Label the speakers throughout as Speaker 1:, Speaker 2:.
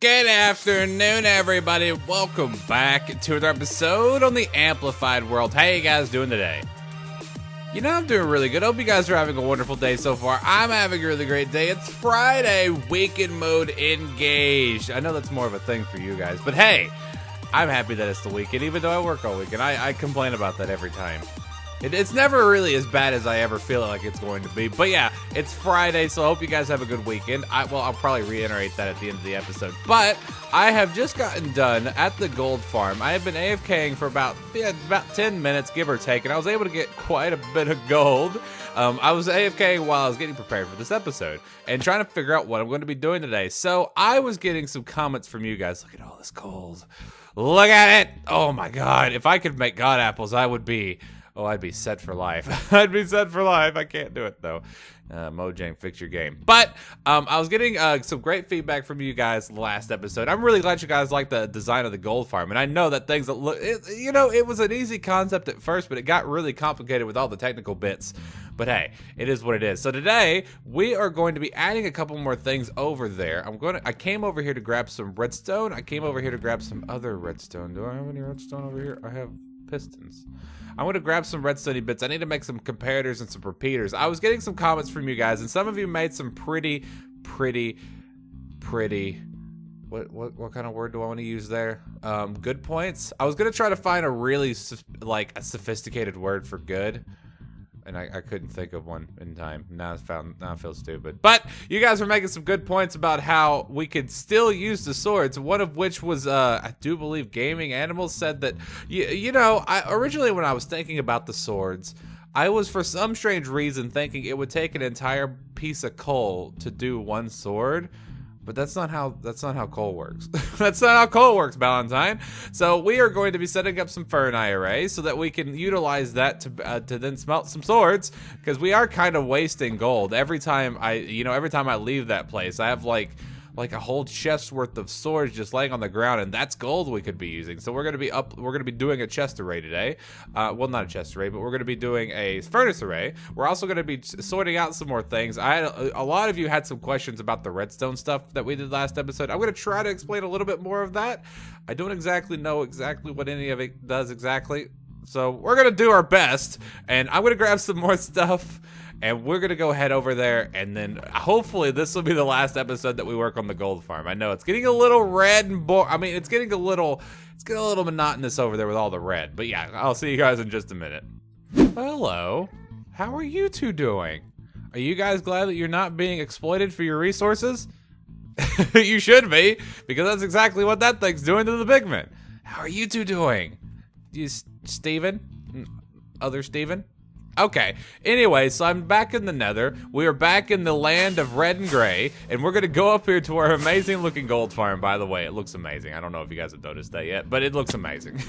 Speaker 1: Good afternoon, everybody. Welcome back to another episode on the Amplified World. How you guys doing today? You know, I'm doing really good. Hope you guys are having a wonderful day so far. I'm having a really great day. It's Friday, weekend mode engaged. I know that's more of a thing for you guys, but hey, I'm happy that it's the weekend, even though I work all weekend. I complain about that every time. It's never really as bad as I ever feel like it's going to be. But yeah, it's Friday, so I hope you guys have a good weekend. I'll probably reiterate that at the end of the episode. But I have just gotten done at the gold farm. I have been AFKing for about 10 minutes, give or take, and I was able to get quite a bit of gold. I was AFKing while I was getting prepared for this episode and trying to figure out what I'm going to be doing today. So I was getting some comments from you guys. Look at all this gold. Look at it. Oh my God. If I could make God apples, I would be... Oh, I'd be set for life. I'd be set for life. I can't do it, though. Mojang, fix your game. But I was getting some great feedback from you guys last episode. I'm really glad you guys like the design of the gold farm. And I know that things that look, it was an easy concept at first, but it got really complicated with all the technical bits. But hey, it is what it is. So today, we are going to be adding a couple more things over there. I came over here to grab some redstone. I came over here to grab some other redstone. Do I have any redstone over here? I have pistons. I'm going to grab some redstone bits. I need to make some comparators and some repeaters. I was getting some comments from you guys, and some of you made some pretty, what kind of word do I want to use there? Good points. I was going to try to find a really, a sophisticated word for good, and I couldn't think of one in time. Now I feel stupid. But you guys were making some good points about how we could still use the swords. One of which was, I do believe Gaming Animals said that, originally when I was thinking about the swords, I was for some strange reason thinking it would take an entire piece of coal to do one sword. But that's not how coal works. That's not how coal works, Ballentinelp. So we are going to be setting up some fern arrays so that we can utilize that to then smelt some swords, because we are kind of wasting gold every time I leave that place. I have like a whole chest worth of swords just laying on the ground, and that's gold we could be using. So we're gonna be doing a chest array today. Well, not a chest array, but we're gonna be doing a furnace array. We're also gonna be sorting out some more things. A lot of you had some questions about the redstone stuff that we did last episode. I'm gonna try to explain a little bit more of that. I don't exactly know exactly what any of it does exactly, so we're gonna do our best, and I'm gonna grab some more stuff. And we're going to go head over there, and then hopefully this will be the last episode that we work on the gold farm. I know it's getting a little red and it's getting a little monotonous over there with all the red. But yeah, I'll see you guys in just a minute. Hello. How are you two doing? Are you guys glad that you're not being exploited for your resources? You should be, because that's exactly what that thing's doing to the pigmen. How are you two doing? Steven? Other Steven? Okay, anyway, so I'm back in the nether. We are back in the land of red and gray, and we're gonna go up here to our amazing looking gold farm. By the way, it looks amazing. I don't know if you guys have noticed that yet, but it looks amazing.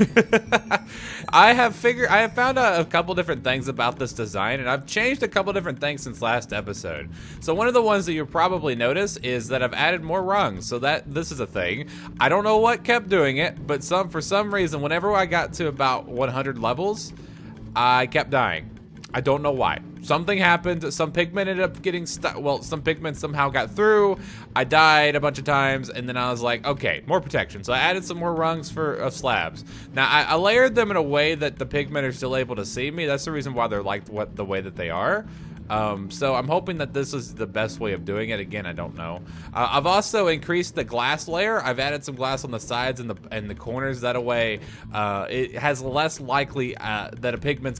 Speaker 1: I have found out a couple different things about this design, and I've changed a couple different things since last episode. So one of the ones that you'll probably notice is that I've added more rungs, so that this is a thing. I don't know what kept doing it, but for some reason, whenever I got to about 100 levels, I kept dying. I don't know why. Something happened. Some pigmen ended up getting stuck. Well, some pigmen somehow got through. I died a bunch of times, and then I was like, okay, more protection. So I added some more rungs for slabs. Now, I layered them in a way that the pigmen are still able to see me. That's the reason why they're like the way that they are. So I'm hoping that this is the best way of doing it. Again, I don't know. I've also increased the glass layer. I've added some glass on the sides and the corners. That way, it has less likely that a pigment's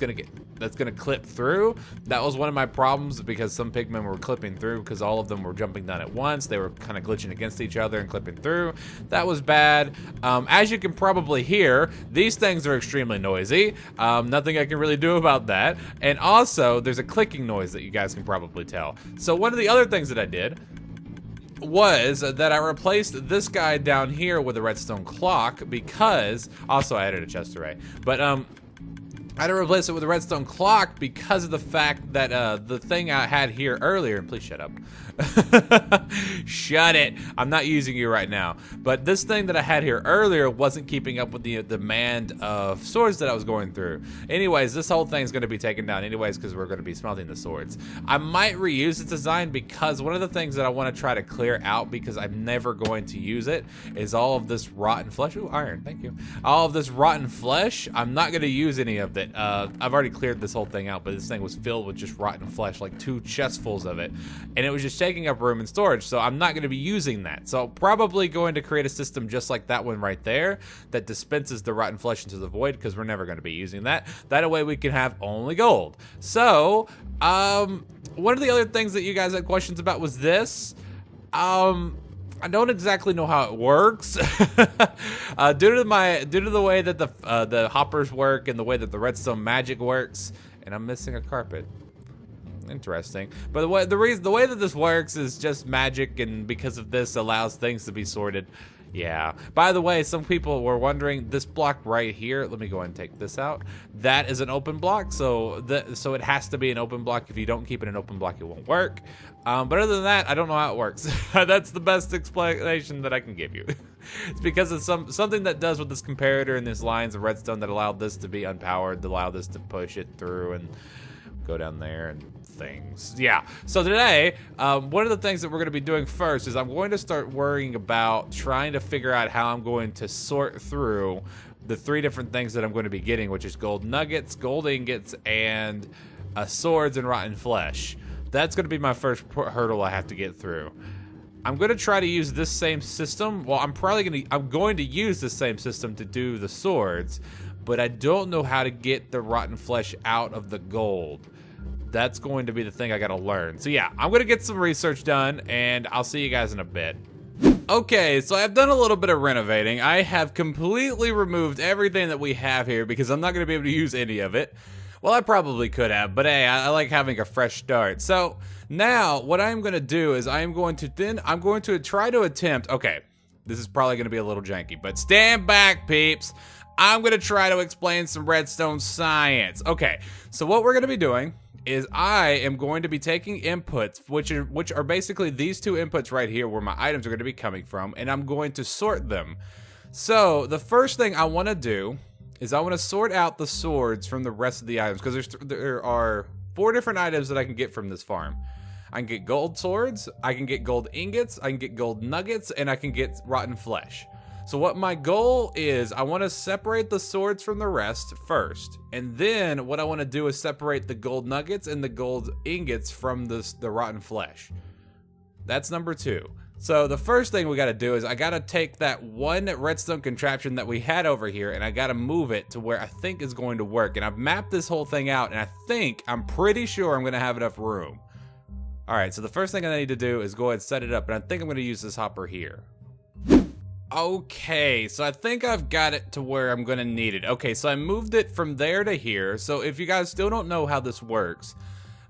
Speaker 1: that's gonna clip through. That was one of my problems, because some pigmen were clipping through because all of them were jumping down at once. They were kind of glitching against each other and clipping through. That was bad. As you can probably hear, these things are extremely noisy. Nothing I can really do about that. And also, there's a clicking noise that you guys can probably tell. So one of the other things that I did was that I replaced this guy down here with a redstone clock, because also I added a chest array. But I had to replace it with a redstone clock because of the fact that the thing I had here earlier, and please shut up. Shut it. I'm not using you right now. But this thing that I had here earlier wasn't keeping up with the demand of swords that I was going through. Anyways, this whole thing's going to be taken down anyways because we're going to be smelting the swords. I might reuse its design because one of the things that I want to try to clear out because I'm never going to use it is all of this rotten flesh. Ooh, iron. Thank you. All of this rotten flesh. I'm not going to use any of it. I've already cleared this whole thing out, but this thing was filled with just rotten flesh, like 2 chestfuls of it. And it was just taking up room in storage, so I'm not going to be using that. So probably going to create a system just like that one right there that dispenses the rotten flesh into the void because we're never going to be using that. That way we can have only gold. So, one of the other things that you guys had questions about was this. I don't exactly know how it works due to the way that the hoppers work and the way that the redstone magic works. And I'm missing a carpet. Interesting. But the way that this works is just magic, and because of this allows things to be sorted. Yeah. By the way, some people were wondering, this block right here, let me go ahead and take this out. That is an open block, so it has to be an open block. If you don't keep it an open block, it won't work. But other than that, I don't know how it works. That's the best explanation that I can give you. It's because of something that does with this comparator and these lines of redstone that allowed this to be unpowered, to allow this to push it through and go down there and things. Yeah. So today, one of the things that we're going to be doing first is I'm going to start worrying about trying to figure out how I'm going to sort through the 3 different things that I'm going to be getting, which is gold nuggets, gold ingots, and swords and rotten flesh. That's going to be my first hurdle I have to get through. I'm going to try to use this same system. Well, I'm going to use the same system to do the swords, but I don't know how to get the rotten flesh out of the gold. That's going to be the thing I gotta learn. So yeah, I'm gonna get some research done, and I'll see you guys in a bit. Okay, so I've done a little bit of renovating. I have completely removed everything that we have here because I'm not gonna be able to use any of it. Well, I probably could have, but hey, I like having a fresh start. So now what I'm gonna do is I'm going to try to attempt, okay, this is probably gonna be a little janky, but stand back, peeps. I'm gonna try to explain some redstone science. Okay, so what we're gonna be doing is I am going to be taking inputs, which are basically these 2 inputs right here where my items are going to be coming from, and I'm going to sort them. So the first thing I want to do is I want to sort out the swords from the rest of the items, because there are 4 different items that I can get from this farm. I can get gold swords, I can get gold ingots, I can get gold nuggets, and I can get rotten flesh. So what my goal is, I want to separate the swords from the rest first. And then what I want to do is separate the gold nuggets and the gold ingots from the rotten flesh. That's number 2. So the first thing we got to do is I got to take that one redstone contraption that we had over here, and I got to move it to where I think is going to work. And I've mapped this whole thing out, and I'm pretty sure I'm going to have enough room. All right, so the first thing I need to do is go ahead and set it up, and I think I'm going to use this hopper here. Okay, so I think I've got it to where I'm going to need it. Okay, so I moved it from there to here. So if you guys still don't know how this works,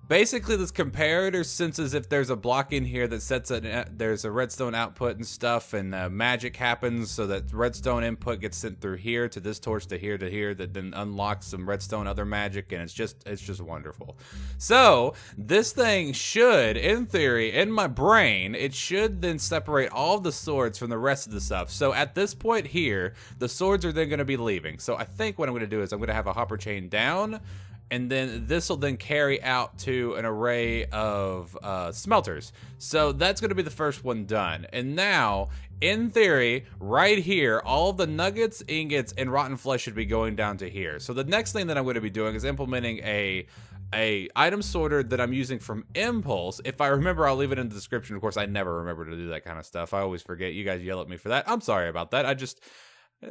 Speaker 1: basically this comparator senses if there's a block in here that sets there's a redstone output and stuff, and magic happens so that redstone input gets sent through here to this torch to here that then unlocks some redstone other magic, and it's just wonderful. So this thing should, in theory, in my brain, it should then separate all of the swords from the rest of the stuff. So at this point here, the swords are then going to be leaving. So I think what I'm going to do is I'm going to have a hopper chain down, and then this will then carry out to an array of smelters. So that's going to be the first one done. And now, in theory, right here, all the nuggets, ingots, and rotten flesh should be going down to here. So the next thing that I'm going to be doing is implementing a item sorter that I'm using from Impulse. If I remember, I'll leave it in the description. Of course, I never remember to do that kind of stuff. I always forget. You guys yell at me for that. I'm sorry about that. I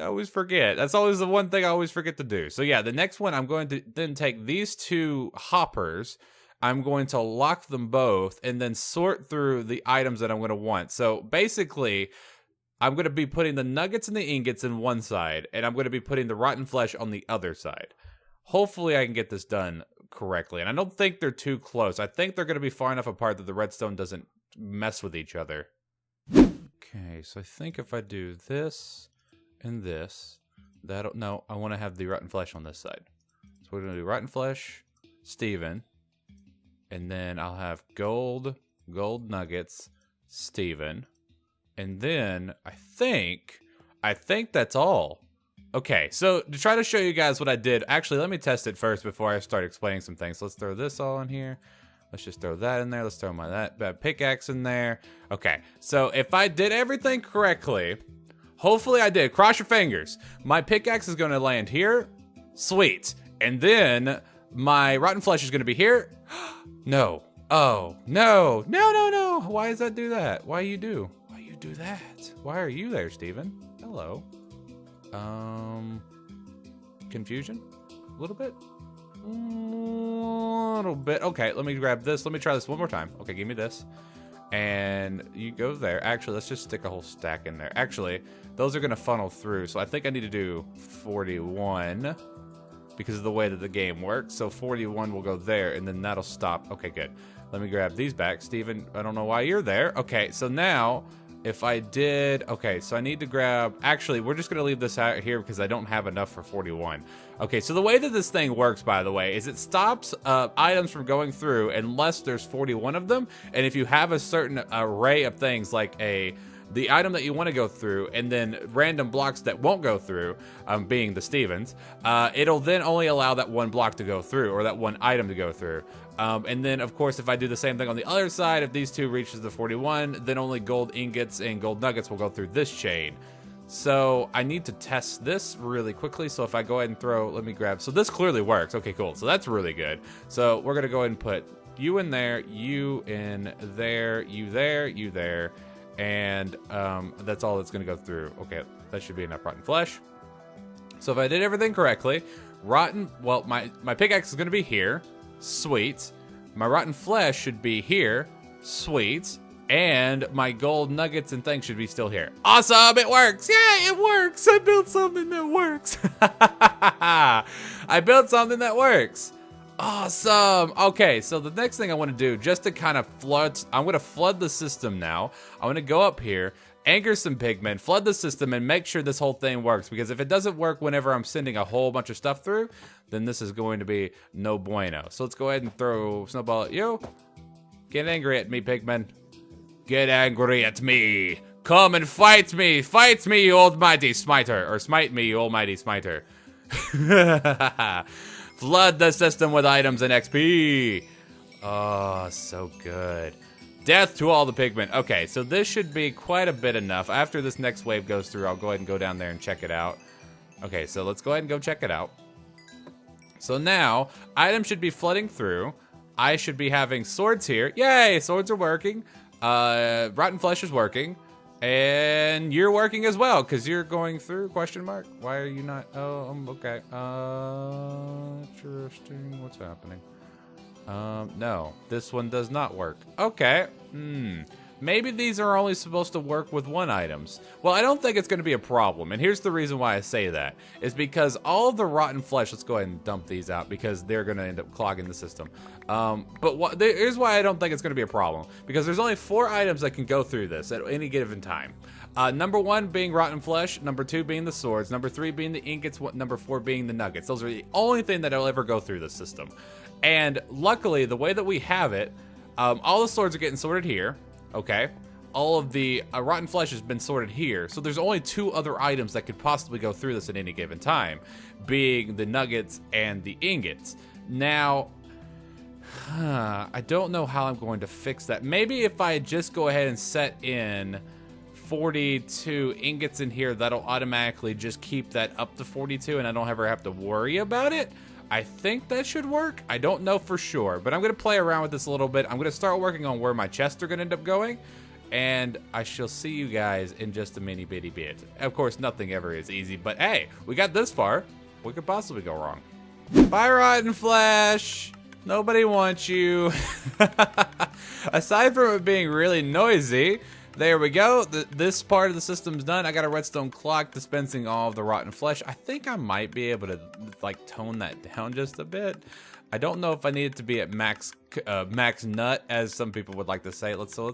Speaker 1: always forget. That's always the one thing I always forget to do. So yeah, the next one, I'm going to then take these 2 hoppers, I'm going to lock them both, and then sort through the items that I'm going to want. So basically, I'm going to be putting the nuggets and the ingots in one side, and I'm going to be putting the rotten flesh on the other side. Hopefully I can get this done correctly, and I don't think they're too close. I think they're going to be far enough apart that the redstone doesn't mess with each other. Okay, so I think if I do this and this, no, I want to have the rotten flesh on this side. So we're gonna do rotten flesh, Steven. And then I'll have gold nuggets, Steven. And then I think that's all. Okay, so to try to show you guys what I did, actually, let me test it first before I start explaining some things. So let's throw this all in here. Let's just throw that in there. Let's throw that pickaxe in there. Okay, so if I did everything correctly, hopefully I did. Cross your fingers. My pickaxe is going to land here. Sweet. And then my rotten flesh is going to be here. No. Oh, no. No. Why does that do that? Why you do that? Why are you there, Steven? Hello. Confusion? A little bit? Okay, let me grab this. Let me try this one more time. Okay, give me this. And you go there. Actually, let's just stick a whole stack in there. Actually, those are going to funnel through. So I think I need to do 41 because of the way that the game works. So 41 will go there, and then that'll stop. Okay, good. Let me grab these back. Steven, I don't know why you're there. Okay, so now if I did, okay, so I need to grab, actually, we're just going to leave this out here because I don't have enough for 41. Okay, so the way that this thing works, by the way, is it stops items from going through unless there's 41 of them. And if you have a certain array of things like the item that you want to go through and then random blocks that won't go through, being the Stevens, it'll then only allow that one block to go through or that one item to go through. And then, of course, if I do the same thing on the other side, if these two reaches the 41, then only gold ingots and gold nuggets will go through this chain. So I need to test this really quickly. So if I go ahead and throw, let me grab, so this clearly works. Okay, cool. So that's really good. So we're going to go ahead and put you in there, you in there, you there, you there. And that's all that's going to go through. Okay, that should be enough rotten flesh. So if I did everything correctly, well, my pickaxe is going to be here. Sweet. My rotten flesh should be here. Sweet. And my gold nuggets and things should be still here. Awesome! It works! Yeah, it works! I built something that works! I built something that works! Awesome! Okay, so the next thing I want to do, just to kind of I'm going to flood the system now. I want to go up here, anchor some pigmen, flood the system, and make sure this whole thing works. Because if it doesn't work whenever I'm sending a whole bunch of stuff through, then this is going to be no bueno. So let's go ahead and throw snowball at you. Get angry at me, pigmen. Get angry at me. Come and fight me. Fight me, you almighty smiter. Or smite me, you almighty smiter. Flood the system with items and XP. Oh, so good. Death to all the pigmen. Okay, so this should be quite a bit enough. After this next wave goes through, I'll go ahead and go down there and check it out. Okay, so let's go ahead and go check it out. So now, items should be flooding through. I should be having swords here. Yay, swords are working. Rotten flesh is working. And you're working as well, because you're going through, question mark? Why are you not? Oh, okay. Interesting. What's happening? No, this one does not work. Okay. Maybe these are only supposed to work with one items. Well, I don't think it's going to be a problem. And here's the reason why I say that. Is because all of the rotten flesh, let's go ahead and dump these out because they're going to end up clogging the system. But here's why I don't think it's going to be a problem. Because there's only 4 items that can go through this at any given time. Number 1 being rotten flesh, number 2 being the swords, number 3 being the ingots, number 4 being the nuggets. Those are the only thing that'll ever go through this system. And luckily, the way that we have it, all the swords are getting sorted here. Okay, all of the rotten flesh has been sorted here. So there's only 2 other items that could possibly go through this at any given time, being the nuggets and the ingots. Now, I don't know how I'm going to fix that. Maybe if I just go ahead and set in 42 ingots in here, that'll automatically just keep that up to 42 and I don't ever have to worry about it. I think that should work. I don't know for sure, but I'm going to play around with this a little bit. I'm going to start working on where my chests are going to end up going, and I shall see you guys in just a mini bitty bit. Of course, nothing ever is easy, but hey, we got this far. What could possibly go wrong? Bye, rotten flesh. Nobody wants you. Aside from it being really noisy, there we go. This part of the system's done. I got a redstone clock dispensing all of the rotten flesh. I think I might be able to like tone that down just a bit. I don't know if I need it to be at max nut, as some people would like to say. Let's try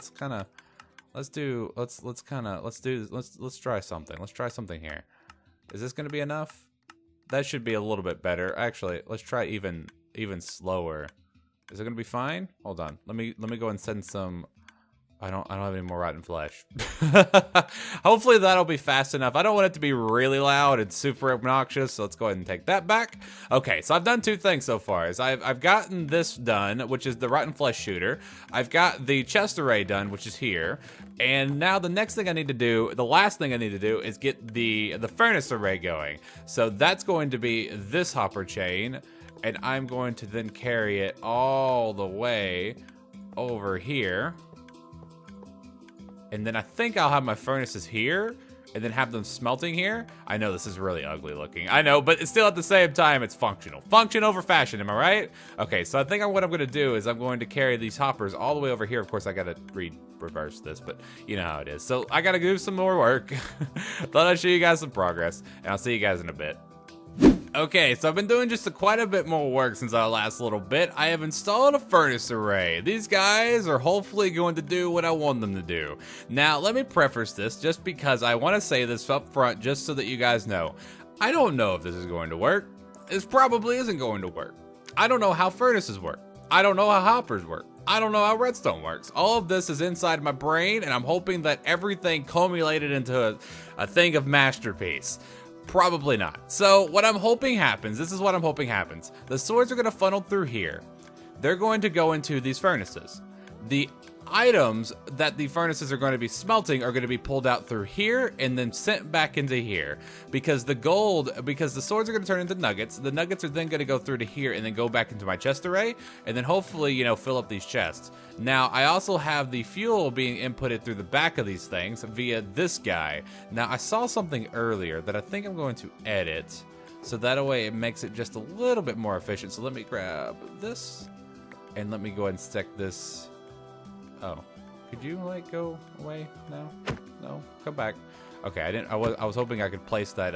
Speaker 1: something. Let's try something here. Is this gonna be enough? That should be a little bit better. Actually, let's try even slower. Is it gonna be fine? Hold on. Let me go and send some. I don't have any more rotten flesh. Hopefully that'll be fast enough. I don't want it to be really loud and super obnoxious, so let's go ahead and take that back. Okay, so I've done 2 things so far. I've gotten this done, which is the rotten flesh shooter. I've got the chest array done, which is here. And now the next thing I need to do, the last thing I need to do, is get the furnace array going. So that's going to be this hopper chain, and I'm going to then carry it all the way over here. And then I think I'll have my furnaces here and then have them smelting here. I know this is really ugly looking. I know, but it's still at the same time, it's functional. Function over fashion, am I right? Okay, so I think what I'm gonna do is I'm going to carry these hoppers all the way over here. Of course, I gotta reverse this, but you know how it is. So I gotta do some more work. Thought I'd show you guys some progress, and I'll see you guys in a bit. Okay, so I've been doing just quite a bit more work since our last little bit. I have installed a furnace array. These guys are hopefully going to do what I want them to do. Now, let me preface this just because I want to say this up front just so that you guys know. I don't know if this is going to work. This probably isn't going to work. I don't know how furnaces work. I don't know how hoppers work. I don't know how redstone works. All of this is inside my brain, and I'm hoping that everything culminated into a thing of masterpiece. Probably not. So what I'm hoping happens, this is what I'm hoping happens. The swords are going to funnel through here. They're going to go into these furnaces. The items that the furnaces are going to be smelting are going to be pulled out through here and then sent back into here. Because the swords are going to turn into nuggets. The nuggets are then going to go through to here and then go back into my chest array. And then hopefully, you know, fill up these chests. Now, I also have the fuel being inputted through the back of these things via this guy. Now, I saw something earlier that I think I'm going to edit. So that way it makes it just a little bit more efficient. So let me grab this. And let me go ahead and stick this. Oh, could you like go away now? No, come back. Okay, I was hoping I could place that.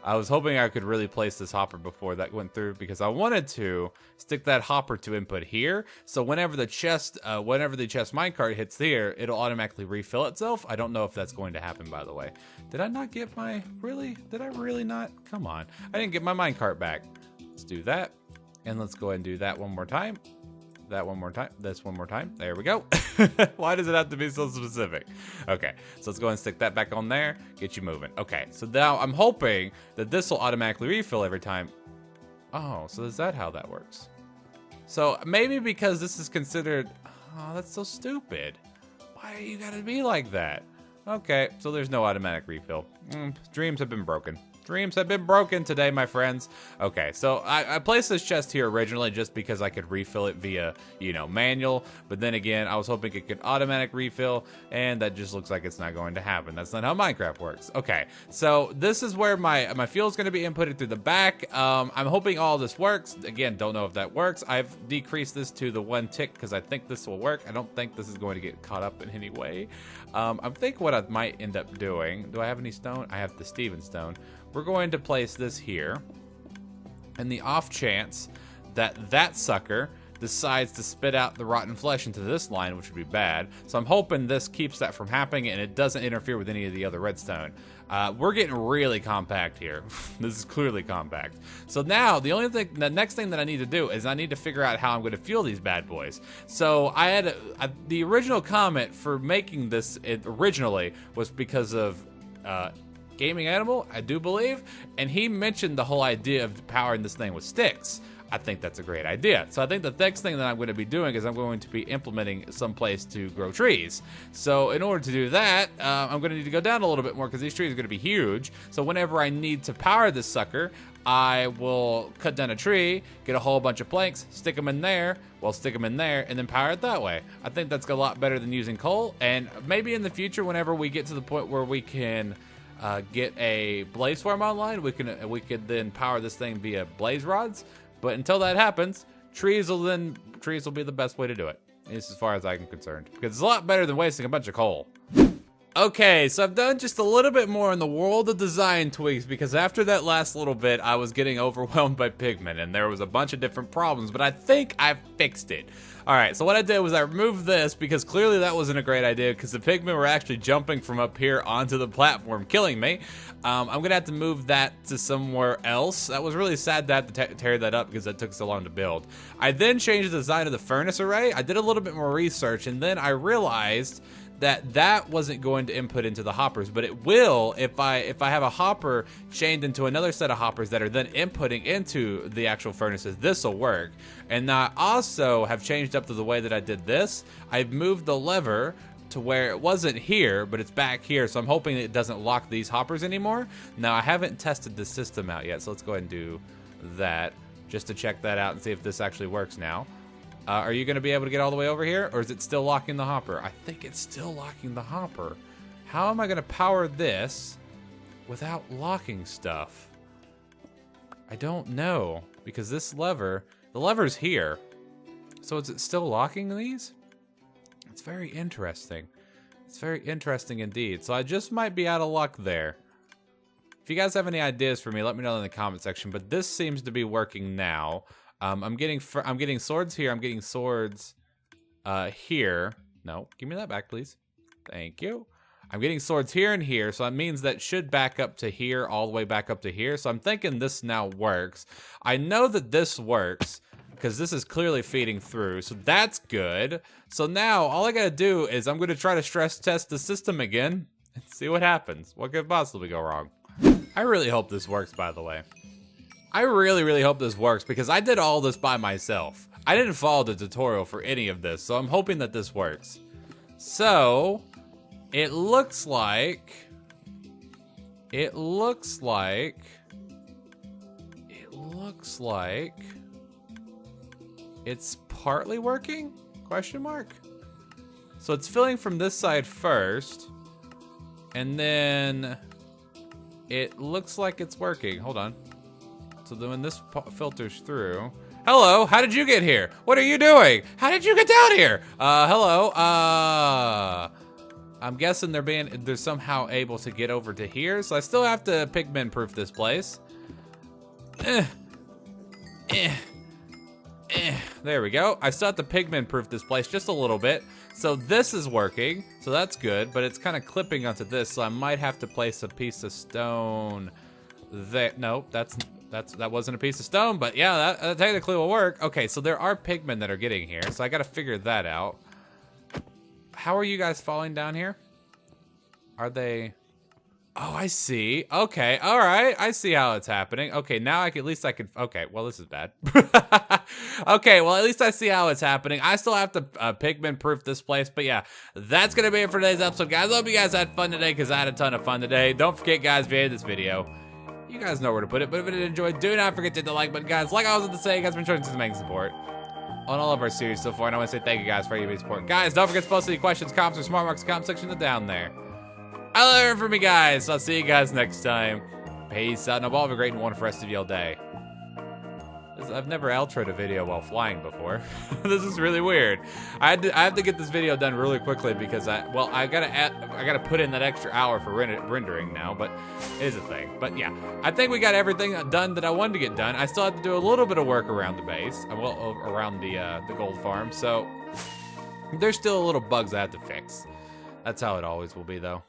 Speaker 1: I was hoping I could really place this hopper before that went through because I wanted to stick that hopper to input here. So whenever the chest minecart hits here, it'll automatically refill itself. I don't know if that's going to happen, by the way. Did I not get my Did I really not? Come on, I didn't get my minecart back. Let's do that, and let's go ahead and do that one more time. That one more time. This one more time. There we go. Why does it have to be so specific? Okay, so let's go ahead and stick that back on there. Get you moving. Okay, so now I'm hoping that this will automatically refill every time. Oh, so is that how that works? So maybe because this is considered... Oh, that's so stupid. Why you gotta be like that? Okay, so there's no automatic refill. Dreams have been broken. Dreams have been broken today, my friends. Okay, so I placed this chest here originally just because I could refill it via, you know, manual. But then again, I was hoping it could automatic refill, and that just looks like it's not going to happen. That's not how Minecraft works. Okay, so this is where my fuel is going to be inputted through the back. I'm hoping all this works. Again, don't know if that works. I've decreased this to the 1 tick because I think this will work. I don't think this is going to get caught up in any way. I think what I might end up doing, do I have any stone? I have the Steven stone. We're going to place this here, and the off chance that that sucker decides to spit out the rotten flesh into this line, which would be bad. So I'm hoping this keeps that from happening and it doesn't interfere with any of the other redstone. We're getting really compact here. This is clearly compact. So now the next thing that I need to do is I need to figure out how I'm going to fuel these bad boys. So I had the original comment for making this originally was because of Gaming Animal, I do believe, and he mentioned the whole idea of powering this thing with sticks. I think that's a great idea. So I think the next thing that I'm going to be doing is I'm going to be implementing some place to grow trees. So in order to do that, I'm going to need to go down a little bit more because these trees are going to be huge. So whenever I need to power this sucker, I will cut down a tree, get a whole bunch of planks, stick them in there, and then power it that way. I think that's a lot better than using coal. And maybe in the future, whenever we get to the point where we can get a blaze farm online, we could then power this thing via blaze rods. But until that happens, trees will be the best way to do it. At least as far as I'm concerned, because it's a lot better than wasting a bunch of coal. Okay, so I've done just a little bit more in the world of design tweaks because after that last little bit, I was getting overwhelmed by pigment and there was a bunch of different problems, but I think I fixed it. All right, so what I did was I removed this because clearly that wasn't a great idea because the pigmen were actually jumping from up here onto the platform, killing me. I'm gonna have to move that to somewhere else. That was really sad to have to tear that up because that took so long to build. I then changed the design of the furnace array. I did a little bit more research and then I realized that wasn't going to input into the hoppers, but it will if I have a hopper chained into another set of hoppers that are then inputting into the actual furnaces. This will work. And I also have changed up to the way that I did this. I've moved the lever to where it wasn't here, but it's back here, so I'm hoping it doesn't lock these hoppers anymore. Now, I haven't tested the system out yet, so let's go ahead and do that just to check that out and see if this actually works now. Are you going to be able to get all the way over here, or is it still locking the hopper? I think it's still locking the hopper. How am I going to power this without locking stuff? I don't know, because this lever, the lever's here. So is it still locking these? It's very interesting. It's very interesting indeed. So I just might be out of luck there. If you guys have any ideas for me, let me know in the comment section, but this seems to be working now. I'm getting swords here. I'm getting swords here. No, give me that back, please. Thank you. I'm getting swords here and here, so that means that should back up to here, all the way back up to here. So I'm thinking this now works. I know that this works because this is clearly feeding through, so that's good. So now all I gotta do is I'm going to try to stress test the system again and see what happens. What could possibly go wrong? I really hope this works, by the way. I really, really hope this works because I did all this by myself. I didn't follow the tutorial for any of this, so I'm hoping that this works. So, it looks like it's partly working? Question mark? So it's filling from this side first, and then it looks like it's working. Hold on. So then when this filters through... Hello, how did you get here? What are you doing? How did you get down here? Hello, I'm guessing they're somehow able to get over to here, so I still have to pigment-proof this place. There we go. I still have to pigment-proof this place just a little bit. So this is working, so that's good, but it's kind of clipping onto this, so I might have to place a piece of stone there. No, that wasn't a piece of stone, but yeah, that technically will work. Okay, so there are pigmen that are getting here, so I gotta figure that out. How are you guys falling down here? Are they... Oh, I see. Okay, all right. I see how it's happening. Okay, now at least I can... Okay, well, this is bad. Okay, well, at least I see how it's happening. I still have to pigment-proof this place, but yeah, that's gonna be it for today's episode, guys. I hope you guys had fun today, because I had a ton of fun today. Don't forget, guys, if you hated this video, you guys know where to put it, but if you did enjoy, do not forget to hit the like button, guys. Like I was about to say, you guys have been showing some amazing support on all of our series so far, and I want to say thank you guys for your support. Guys, don't forget to post any questions, comments, or smart marks in the comment section down there. I'll learn from you guys. I'll see you guys next time. Peace out, and have a great and wonderful rest of your day. I've never outroed a video while flying before. This is really weird. I have to get this video done really quickly because I gotta put in that extra hour for rendering now, but it is a thing. But yeah, I think we got everything done that I wanted to get done. I still have to do a little bit of work around the base, well, around the gold farm. So there's still little bugs I have to fix. That's how it always will be, though.